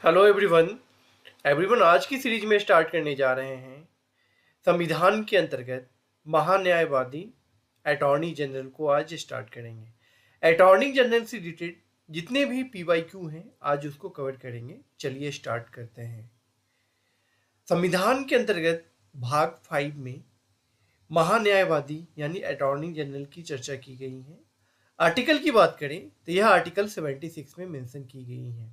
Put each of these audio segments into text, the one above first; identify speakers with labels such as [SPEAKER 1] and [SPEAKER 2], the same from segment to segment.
[SPEAKER 1] Hello everyone. आज की series में स्टार्ट करने जा रहे हैं संविधान के अंतर्गत महान्यायवादी अटॉर्नी जनरल को आज स्टार्ट करेंगे। अटॉर्नी जनरल से रिलेटेड जितने भी पीवाईक्यू हैं आज उसको कवर करेंगे। चलिए स्टार्ट करते हैं। संविधान के अंतर्गत भाग 5 में महान्यायवादी यानी अटॉर्नी जनरल की चर्चा की गई है। आर्टिकल की बात करें तो यह आर्टिकल 76 में मेंशन की गई है।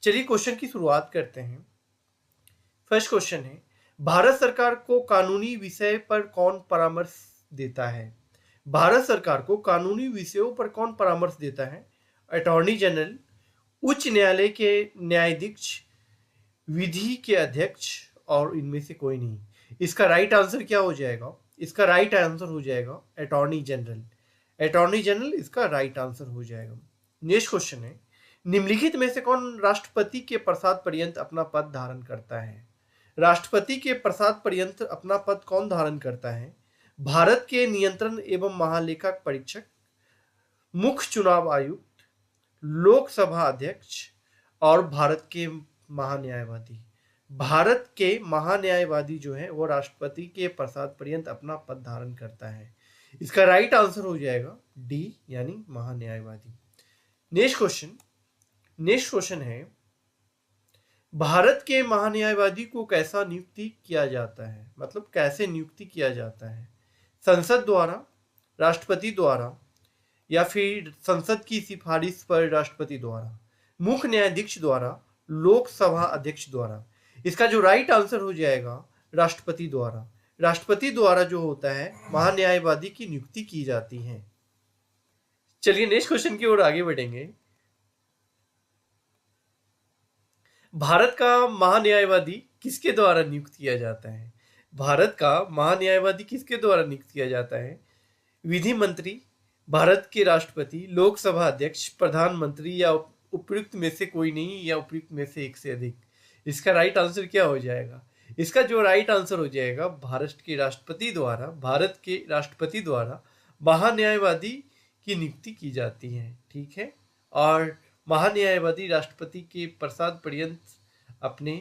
[SPEAKER 1] चलिए क्वेश्चन की शुरुआत करते हैं। फर्स्ट क्वेश्चन है, भारत सरकार को कानूनी विषय पर कौन परामर्श देता है? भारत सरकार को कानूनी विषयों पर कौन परामर्श देता है? अटॉर्नी जनरल, उच्च न्यायालय के न्यायाधीश, विधि के अध्यक्ष और इनमें से कोई नहीं। इसका राइट आंसर क्या हो जाएगा? इसका राइट आंसर हो जाएगा अटॉर्नी जनरल। अटॉर्नी जनरल इसका राइट आंसर हो जाएगा। नेक्स्ट क्वेश्चन है, निम्नलिखित में से कौन राष्ट्रपति के प्रसाद पर्यंत अपना पद धारण करता है? राष्ट्रपति के प्रसाद पर्यंत अपना पद कौन धारण करता है? भारत के नियंत्रण एवं महालेखा परीक्षक, मुख्य चुनाव आयुक्त, लोकसभा अध्यक्ष और भारत के महान्यायवादी। भारत के महान्यायवादी जो है वो राष्ट्रपति के प्रसाद पर्यंत अपना पद धारण करता है। इसका राइट आंसर हो जाएगा डी यानी महान्यायवादी। नेक्स्ट क्वेश्चन है, भारत के महान्यायवादी को कैसा नियुक्ति किया जाता है? मतलब कैसे नियुक्ति किया जाता है? संसद द्वारा, राष्ट्रपति द्वारा या फिर संसद की सिफारिश पर राष्ट्रपति द्वारा, मुख्य न्यायाधीश द्वारा, लोकसभा अध्यक्ष द्वारा। इसका जो राइट आंसर हो जाएगा राष्ट्रपति द्वारा। राष्ट्रपति द्वारा जो होता है महान्यायवादी की नियुक्ति की जाती है। चलिए नेक्स्ट क्वेश्चन की ओर आगे बढ़ेंगे। भारत का महान्यायवादी किसके द्वारा नियुक्त किया जाता है? भारत का महान्यायवादी किसके द्वारा नियुक्त किया जाता है? विधि मंत्री, भारत के राष्ट्रपति, लोकसभा अध्यक्ष, प्रधानमंत्री या उपयुक्त में से कोई नहीं या उपयुक्त में से एक से अधिक। इसका राइट आंसर क्या हो जाएगा? इसका जो राइट आंसर हो जाएगा भारत के राष्ट्रपति द्वारा महान्यायवादी की नियुक्ति की जाती है। ठीक है, और महान्यायवादी राष्ट्रपति के प्रसाद पर्यंत अपने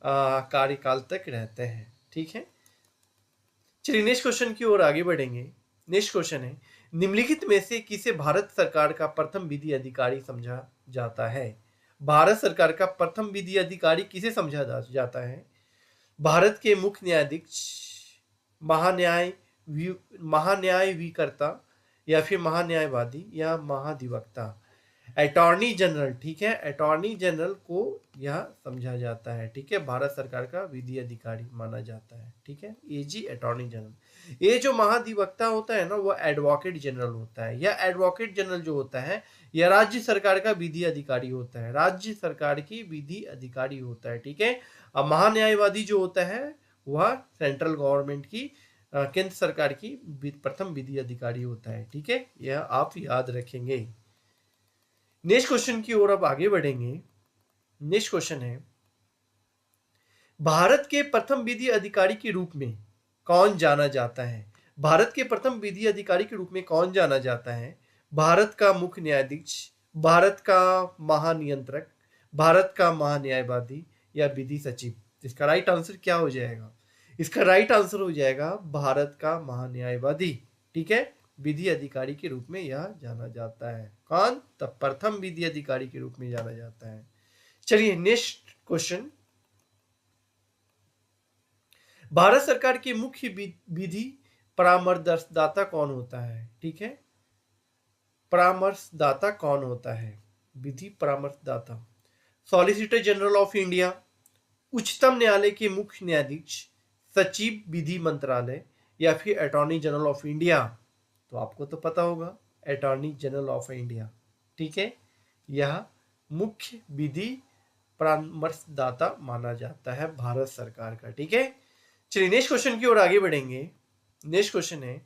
[SPEAKER 1] कार्यकाल तक रहते हैं। ठीक है, चलिए नेक्स्ट क्वेश्चन की ओर आगे बढ़ेंगे। नेक्स्ट क्वेश्चन है, निम्नलिखित में से किसे भारत सरकार का प्रथम विधि अधिकारी समझा जाता है? भारत सरकार का प्रथम विधि अधिकारी किसे समझा जाता है? भारत के मुख्य न्यायाधीश, महान्यायविकर्ता या फिर महान्यायवादी या महाधिवक्ता। अटॉर्नी जनरल, ठीक है, अटॉर्नी जनरल को यह समझा जाता है। ठीक है, भारत सरकार का विधि अधिकारी माना जाता है। ठीक है, एजी अटॉर्नी जनरल। ये जो महाधिवक्ता होता है ना वो एडवोकेट जनरल होता है। यह एडवोकेट जनरल जो होता है यह राज्य सरकार का विधि अधिकारी होता है। राज्य सरकार की विधि अधिकारी होता है। ठीक है, अब महान्यायवादी जो होता है वह सेंट्रल गवर्नमेंट की, केंद्र सरकार की प्रथम विधि अधिकारी होता है। ठीक है, यह आप याद रखेंगे। नेक्स्ट क्वेश्चन की ओर अब आगे बढ़ेंगे। नेक्स्ट क्वेश्चन है, भारत के प्रथम विधि अधिकारी के रूप में कौन जाना जाता है? भारत के प्रथम विधि अधिकारी के रूप में कौन जाना जाता है? भारत का मुख्य न्यायाधीश, भारत का महानियंत्रक, भारत का महान्यायवादी या विधि सचिव। इसका राइट आंसर क्या हो जाएगा? इसका राइट आंसर हो जाएगा भारत का महान्यायवादी। ठीक है, विधि अधिकारी के रूप में यह जाना जाता है। कौन? तब प्रथम विधि अधिकारी के रूप में जाना जाता है। चलिए नेक्स्ट क्वेश्चन, भारत सरकार के मुख्य विधि परामर्शदाता कौन होता है? ठीक है, परामर्शदाता कौन होता है? विधि परामर्शदाता, सॉलिसिटर जनरल ऑफ इंडिया, उच्चतम न्यायालय के मुख्य न्यायाधीश, सचिव विधि मंत्रालय या फिर अटॉर्नी जनरल ऑफ इंडिया। तो आपको तो पता होगा अटॉर्नी जनरल ऑफ इंडिया। ठीक है, यह मुख्य विधि परामर्शदाता माना जाता है भारत सरकार का। ठीक है, चलिए नेक्स्ट क्वेश्चन की ओर आगे बढ़ेंगे। नेक्स्ट क्वेश्चन है,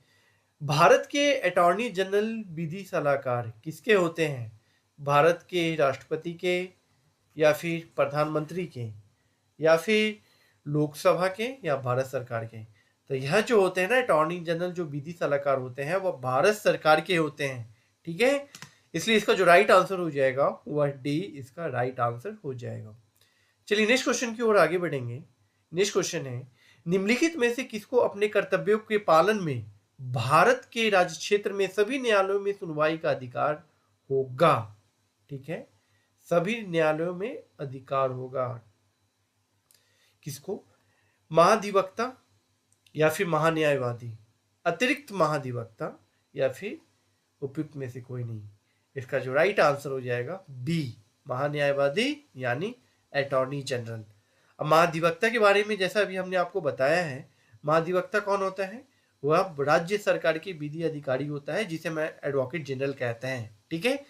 [SPEAKER 1] भारत के अटॉर्नी जनरल विधि सलाहकार किसके होते हैं? भारत के राष्ट्रपति के या फिर प्रधानमंत्री के या फिर लोकसभा के या भारत सरकार के? तो यह जो होते हैं ना अटॉर्नी जनरल जो विधि सलाहकार होते हैं वह भारत सरकार के होते हैं। ठीक है, इसलिए इसका जो राइट आंसर हो जाएगा वह डी इसका राइट आंसर हो जाएगा। चलिए नेक्स्ट क्वेश्चन की ओर आगे बढ़ेंगे। नेक्स्ट क्वेश्चन है, निम्नलिखित में से किसको अपने कर्तव्यों के पालन में भारत के राज्य क्षेत्र में सभी न्यायालयों में सुनवाई का अधिकार होगा? ठीक है, सभी न्यायालयों में अधिकार होगा। किसको? महाधिवक्ता या फिर महान्यायवादी, अतिरिक्त महाधिवक्ता या फिर उपयुक्त में से कोई नहीं। इसका जो राइट आंसर हो जाएगा बी, महान्यायवादी यानी अटॉर्नी जनरल। अब महाधिवक्ता के बारे में जैसा अभी हमने आपको बताया है, महाधिवक्ता कौन होता है? वह राज्य सरकार के विधि अधिकारी होता है, जिसे मैं एडवोकेट जनरल कहते हैं। ठीक है,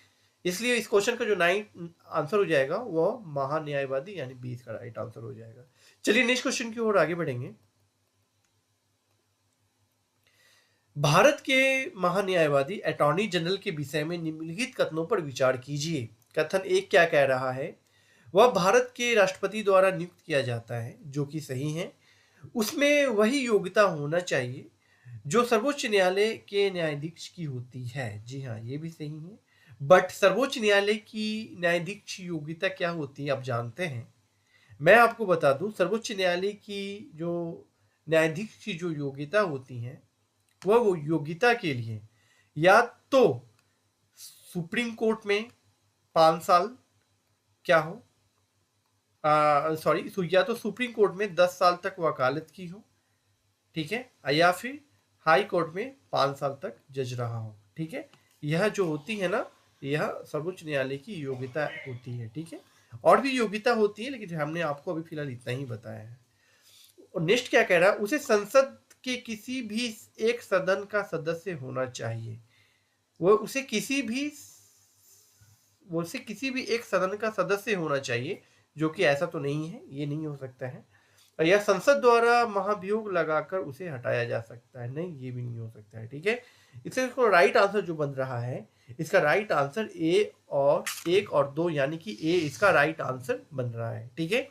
[SPEAKER 1] इसलिए इस क्वेश्चन का जो नाइन आंसर हो जाएगा वो महान्यायवादी यानी बी इसका राइट आंसर हो जाएगा। चलिए नेक्स्ट क्वेश्चन की ओर आगे बढ़ेंगे। भारत के महान्यायवादी अटॉर्नी जनरल के विषय में निम्नलिखित कथनों पर विचार कीजिए। कथन एक क्या कह रहा है? वह भारत के राष्ट्रपति द्वारा नियुक्त किया जाता है, जो कि सही है। उसमें वही योग्यता होना चाहिए जो सर्वोच्च न्यायालय के न्यायाधीश की होती है। जी हाँ, ये भी सही है। बट सर्वोच्च न्यायालय की न्यायाधीश योग्यता क्या होती है आप जानते हैं? मैं आपको बता दूं, सर्वोच्च न्यायालय की जो न्यायाधीश की जो योग्यता होती है वह वो योग्यता के लिए या तो सुप्रीम कोर्ट में 5 साल क्या हो, सॉरी, या तो सुप्रीम कोर्ट में 10 साल तक वकालत की हो, ठीक है, या फिर हाई कोर्ट में 5 साल तक जज रहा हो। ठीक है, यह जो होती है ना, यह सर्वोच्च न्यायालय की योग्यता होती है। ठीक है, और भी योग्यता होती है, लेकिन हमने आपको अभी फिलहाल इतना ही बताया है। और नेक्स्ट क्या कह रहा है? उसे संसद के किसी भी एक सदन का सदस्य होना चाहिए। उसे किसी भी एक सदन का सदस्य होना चाहिए, जो कि ऐसा तो नहीं है, ये नहीं हो सकता है। या संसद द्वारा महाभियोग लगाकर उसे हटाया जा सकता है, नहीं, ये भी नहीं हो सकता है। ठीक है, इसका राइट आंसर जो बन रहा है, इसका राइट आंसर ए और 1 और 2 यानी कि ए इसका राइट आंसर बन रहा है। ठीक है,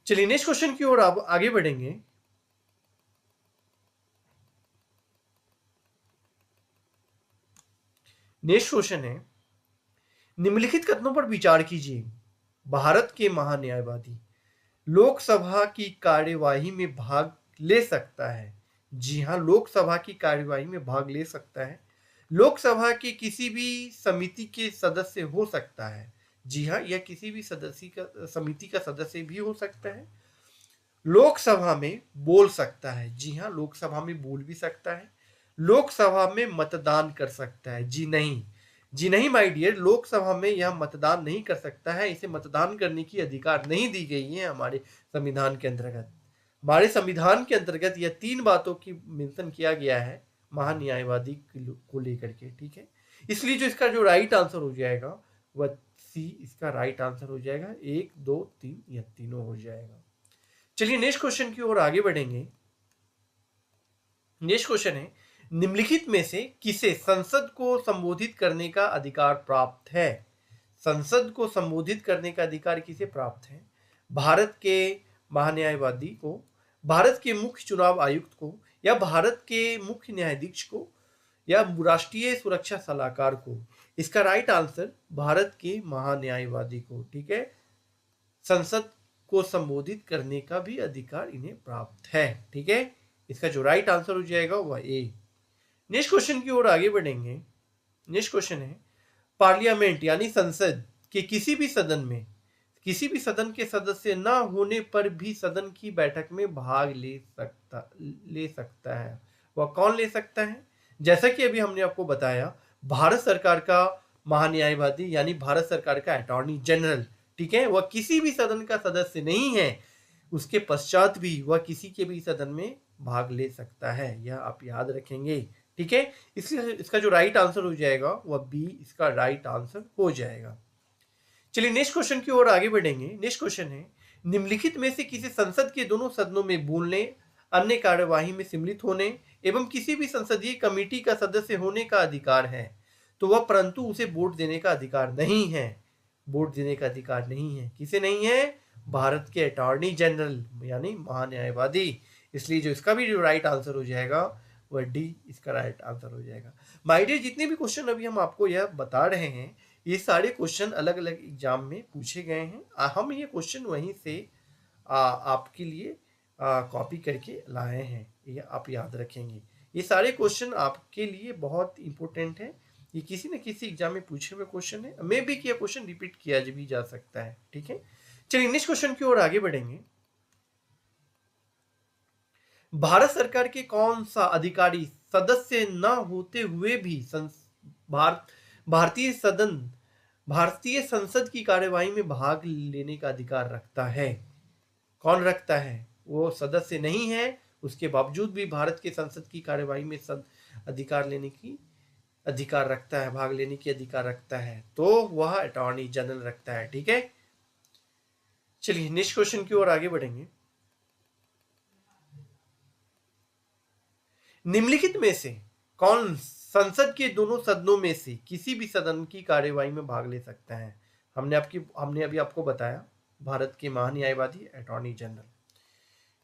[SPEAKER 1] चलिए नेक्स्ट क्वेश्चन की ओर आगे बढ़ेंगे। नेक्स्ट क्वेश्चन है, निम्नलिखित कथनों पर विचार कीजिए। भारत के महान्यायवादी लोकसभा की कार्यवाही में भाग ले सकता है। जी हां, लोकसभा की कार्यवाही में भाग ले सकता है। लोकसभा की किसी भी समिति के सदस्य हो सकता है। जी हां, यह किसी भी समिति का सदस्य भी हो सकता है। लोकसभा में बोल सकता है। जी हां, लोकसभा में बोल भी सकता है। लोकसभा में मतदान कर सकता है। जी नहीं, जी नहीं माय डियर, लोकसभा में यह मतदान नहीं कर सकता है। इसे मतदान करने की अधिकार नहीं दी गई है हमारे संविधान के अंतर्गत। हमारे संविधान के अंतर्गत यह 3 बातों की मेंशन किया गया है महान्यायवादी को लेकर के। ठीक है, इसलिए जो इसका जो राइट आंसर हो जाएगा वह सी इसका राइट आंसर हो जाएगा। 1 2 3 यह तीनों हो जाएगा। चलिए नेक्स्ट क्वेश्चन की ओर आगे बढ़ेंगे। नेक्स्ट क्वेश्चन है, निम्नलिखित में से किसे संसद को संबोधित करने का अधिकार प्राप्त है? संसद को संबोधित करने का अधिकार किसे प्राप्त है? भारत के महान्यायवादी को, भारत के मुख्य चुनाव आयुक्त को, या भारत के मुख्य न्यायाधीश को, या राष्ट्रीय सुरक्षा सलाहकार को? इसका राइट आंसर भारत के महान्यायवादी को। ठीक है, संसद को संबोधित करने का भी अधिकार इन्हें प्राप्त है। ठीक है, इसका जो राइट आंसर हो जाएगा वह ए। नेक्स्ट क्वेश्चन की ओर आगे बढ़ेंगे। नेक्स्ट क्वेश्चन है, पार्लियामेंट यानी संसद के किसी भी सदन के सदस्य न होने पर भी सदन की बैठक में भाग ले सकता है। वह कौन ले सकता है? जैसा कि अभी हमने आपको बताया, भारत सरकार का महान्यायवादी यानी भारत सरकार का अटॉर्नी जनरल। ठीक है, वह किसी भी सदन का सदस्य नहीं है, उसके पश्चात भी वह किसी के भी सदन में भाग ले सकता है, यह आप याद रखेंगे। ठीक है, इसलिए इसका जो राइट आंसर हो जाएगा वह बी इसका राइट आंसर हो जाएगा। चलिए नेक्स्ट क्वेश्चन की ओर आगे बढ़ेंगे। नेक्स्ट क्वेश्चन है, निम्नलिखित में से किसी संसद के दोनों सदनों में बोलने, अन्य कार्यवाही में सम्मिलित होने एवं किसी भी संसदीय कमेटी का सदस्य होने का अधिकार है, तो वह परंतु उसे वोट देने का अधिकार नहीं है। वोट देने का अधिकार नहीं है, किसे नहीं है? भारत के अटॉर्नी जनरल यानी महान्यायवादी। इसलिए जो इसका भी जो राइट आंसर हो जाएगा वह डी इसका राइट आंसर हो जाएगा। माय डियर, जितने भी क्वेश्चन अभी हम आपको यह बता रहे हैं, ये सारे क्वेश्चन अलग अलग एग्जाम में पूछे गए हैं। हम ये क्वेश्चन वहीं से आपके लिए कॉपी करके लाए हैं, ये आप याद रखेंगे। ये सारे क्वेश्चन आपके लिए बहुत इंपॉर्टेंट है, ये किसी न किसी एग्जाम में पूछे हुए क्वेश्चन है, मे भी किया क्वेश्चन रिपीट किया भी जा सकता है। ठीक है, चलिए नेक्स्ट क्वेश्चन की ओर आगे बढ़ेंगे। भारत सरकार के कौन सा अधिकारी सदस्य न होते हुए भी भारतीय सदन भारतीय संसद की कार्यवाही में भाग लेने का अधिकार रखता है? कौन रखता है? वो सदस्य नहीं है, उसके बावजूद भी भारत के संसद की कार्यवाही में अधिकार लेने की अधिकार रखता है, भाग लेने की अधिकार रखता है, तो वह अटॉर्नी जनरल रखता है। ठीक है, चलिए नेक्स्ट क्वेश्चन की ओर आगे बढ़ेंगे। निम्नलिखित में से कौन संसद के दोनों सदनों में से किसी भी सदन की कार्यवाही में भाग ले सकता है? हमने अभी आपको बताया, भारत के महान्यायवादी अटॉर्नी जनरल।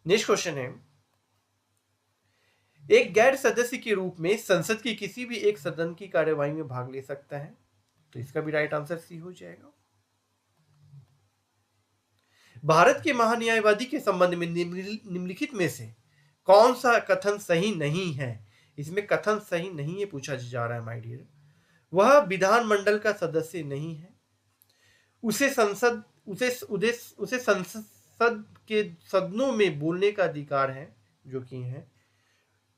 [SPEAKER 1] नेक्स्ट क्वेश्चन है, एक गैर सदस्य के रूप में संसद की किसी भी एक सदन की कार्यवाही में भाग ले सकता है? तो इसका भी राइट आंसर सी हो जाएगा। भारत के महान्यायवादी के संबंध में निम्नलिखित में से कौन सा कथन सही नहीं है? इसमें कथन सही नहीं है पूछा जा रहा है माय डियर। वह विधानमंडल का सदस्य नहीं है, उसे संसद के सदनों में बोलने का अधिकार है जो कि है,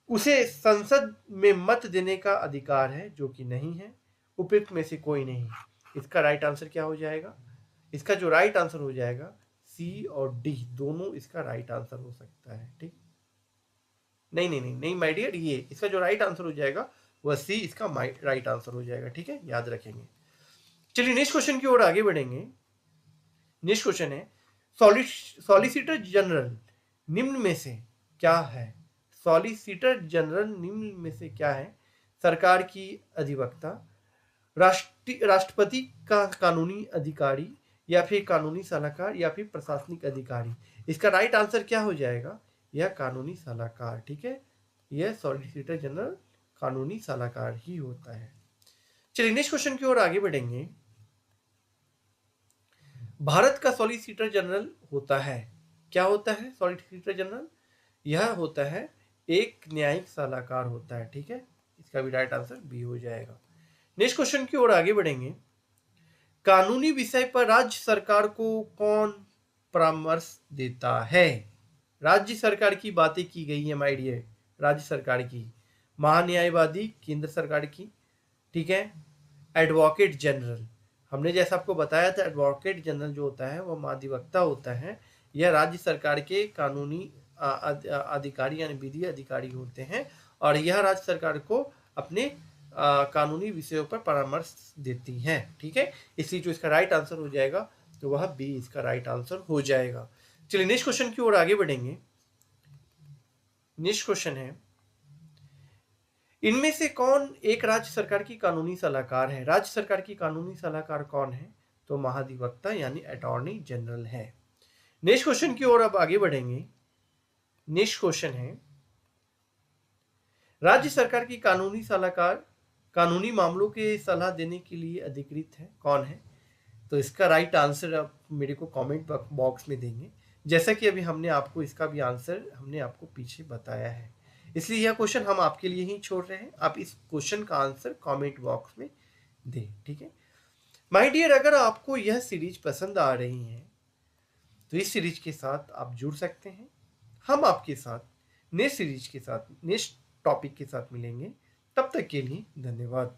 [SPEAKER 1] उसे संसद में मत देने का अधिकार है जो कि नहीं है, उपयुक्त में से कोई नहीं। इसका राइट आंसर क्या हो जाएगा? इसका जो राइट आंसर हो जाएगा सी और डी दोनों इसका राइट आंसर हो सकता है। ठीक, नहीं नहीं नहीं नहीं माय डियर, ये इसका जो राइट आंसर हो जाएगा वह सी इसका राइट आंसर हो जाएगा। ठीक है, याद रखेंगे। चलिए नेक्स्ट क्वेश्चन की ओर आगे बढ़ेंगे। नेक्स्ट क्वेश्चन है, सॉलिसिटर जनरल निम्न में से क्या है? सॉलिसिटर जनरल निम्न में से क्या है? सरकार की अधिवक्ता, राष्ट्रपति का कानूनी अधिकारी, या फिर कानूनी सलाहकार, या फिर प्रशासनिक अधिकारी। इसका राइट आंसर क्या हो जाएगा? यह कानूनी सलाहकार। ठीक है, यह सॉलिसिटर जनरल कानूनी सलाहकार ही होता है। चलिए नेक्स्ट क्वेश्चन की ओर आगे बढ़ेंगे। भारत का सॉलिसिटर जनरल होता है, क्या होता है सॉलिसिटर जनरल? यह होता है एक न्यायिक सलाहकार होता है। ठीक है, इसका भी राइट आंसर बी हो जाएगा। नेक्स्ट क्वेश्चन की ओर आगे बढ़ेंगे। कानूनी विषय पर राज्य सरकार को कौन परामर्श देता है? राज्य सरकार की बातें की गई है माय डियर, राज्य सरकार की, महान्यायवादी केंद्र सरकार की। ठीक है, एडवोकेट जनरल, हमने जैसा आपको बताया था एडवोकेट जनरल जो होता है वह महाधिवक्ता होता है, यह राज्य सरकार के कानूनी अधिकारी यानी विधि अधिकारी होते हैं, और यह राज्य सरकार को अपने कानूनी विषयों पर परामर्श देती हैं। ठीक है, इसलिए जो इसका राइट आंसर हो जाएगा तो वह बी इसका राइट आंसर हो जाएगा। चलिए नेक्स्ट क्वेश्चन की ओर आगे बढ़ेंगे। नेक्स्ट क्वेश्चन है, इनमें से कौन एक राज्य सरकार की कानूनी सलाहकार है? राज्य सरकार की कानूनी सलाहकार कौन है? तो महाधिवक्ता यानी अटॉर्नी जनरल है। नेक्स्ट क्वेश्चन की ओर अब आगे बढ़ेंगे। नेक्स्ट क्वेश्चन है, राज्य सरकार की कानूनी सलाहकार कानूनी मामलों के सलाह देने के लिए अधिकृत है, कौन है? तो इसका राइट आंसर आप मेरे को कमेंट बॉक्स में देंगे, जैसा कि अभी हमने आपको इसका भी आंसर हमने आपको पीछे बताया है, इसलिए यह क्वेश्चन हम आपके लिए ही छोड़ रहे हैं। आप इस क्वेश्चन का आंसर कमेंट बॉक्स में दें। ठीक है माय डियर, अगर आपको यह सीरीज पसंद आ रही है तो इस सीरीज के साथ आप जुड़ सकते हैं। हम आपके साथ नेक्स्ट सीरीज के साथ नेक्स्ट टॉपिक के साथ मिलेंगे, तब तक के लिए धन्यवाद।